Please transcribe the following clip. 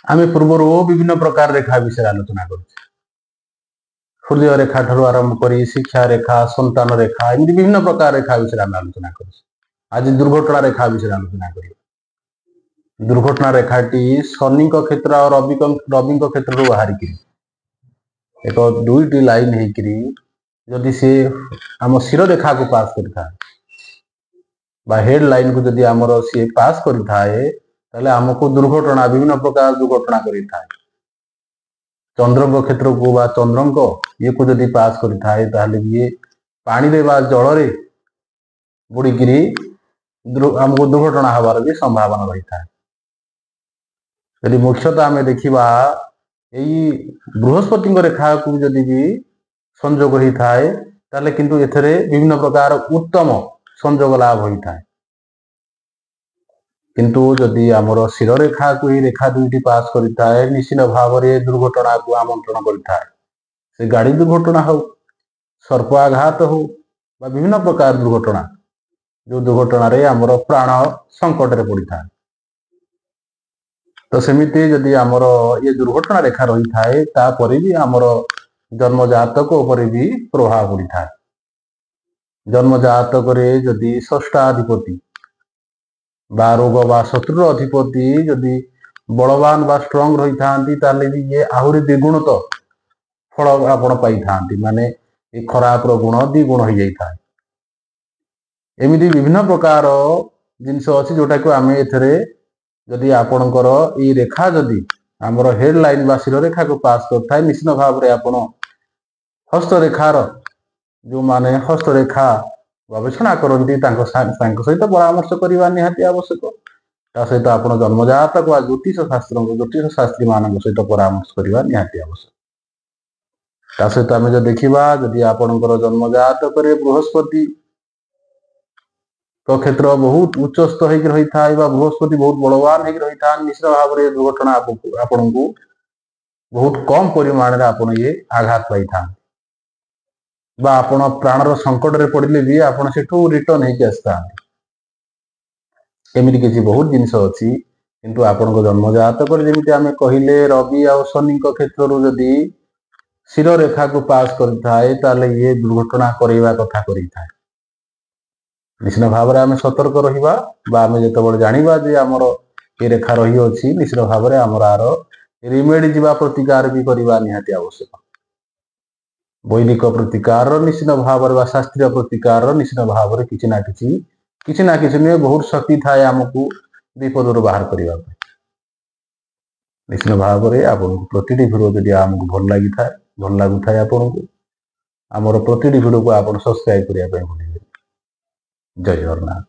आम पूर्वर विभिन्न प्रकार रेखा विषय आलोचना कर सूर्य रेखा ठार आरंभ कर शिक्षा रेखा संतान रेखा एमती विभिन्न प्रकार रेखा विषय आम आलोचना कर आज दुर्घटना रेखा विषय आलोचना कर दुर्घटना रेखाटी शनि क्षेत्र और रवि क्षेत्र बाहर एक दुईटी लाइन होकरी जदि सी आम शिर रेखा को पास कर हेड लाइन को जदि आमर सी पास करें आमको दुर्घटना विभिन्न प्रकार दुर्घटना करें चंद्र क्षेत्र को चंद्र ये को जदि पास करें ये पानी रे जल रे बुड़िकी आमको दुर्घटना हबार भी संभावना रही था। यदि मुख्यतः आम देखा यही बृहस्पति रेखा को जदि भी संजोग होता है किंतु एथरे विभिन्न प्रकार उत्तम संजोग लाभ होता है किंतु जदि आमर शिर रेखा को ही रेखा दुईटी पास करता है निश्चित भाव में दुर्घटना को आमंत्रण करता है से गाड़ी दुर्घटना हो सर्पाघात हो विभिन्न प्रकार दुर्घटना जो दुर्घटना रे आमर प्राण संकट रे पड़ी था तो सेमिति जदि आमर ये दुर्घटना रेखा रही थाए तापरे भी आमर जन्म जातक उपर भी प्रभाव पड़ी था। जन्म जातक रे जदि षष्ठाधिपति बा रोग बा शत्रु अधिपति जदि बलवान बा स्ट्रंग रही था भी ये आहरी द्विगुण तो फल आपण पाई था माने ये खराब गुण द्विगुण हो जाता है। एमती विभिन्न प्रकार जिनस अच्छी जोटा को आम एथरे जदि आपणकर ये रेखा जदि आमर हेड लाइन बा शिर रेखा को पास करता निश्चित भाव में आपण हस्तरेखार जो माने हस्तरेखा गवेषणा करती सहित परामर्श करने निहाती आवश्यक ता सहित आप जन्मजातक व ज्योतिष शास्त्री मान सहित परामर्श करने निहाती आवश्यक। ता सहित आम जो देखा जदि आपणकर जन्मजातक बृहस्पति तो क्षेत्र बहुत उच्चस्थ हो रही था बृहस्पति बहुत बलवान हो रही था निश्चित भाव में दुर्घटना आपण को बहुत कम परिमाण में आप ये आघात पाई था आपण प्राणर संकट रे पड़े भी आपण सेठू रिटर्न होके आसता एमती किसी बहुत जिनस अच्छी किंतु आपण जन्म जातक जमी आम कहले रवि आ शनि क्षेत्र जदि शिर रेखा को पास करें ये दुर्घटना करवा कथा करें निश्चित भाव में आम सतर्क रहा आम जो जाना जे आमर ये रेखा रही अच्छी निश्चित भाव में आमर आर रिमेडी जीवा प्रतिकार भी करवा निहाती आवश्यक। वैदिक प्रतिकार निश्चित भाव में शास्त्रीय प्रतिकार निश्चित भाव में किसी ना किसी नुहे बहुत शक्ति थाए आमको विपद बाहर करने निश्चित भाव में आपको प्रति भिडियो जब आमको भल लगू था आपन को आमर प्रति भिडियो को आप सब्सक्राइब करने भूलें। जय जगन्नाथ।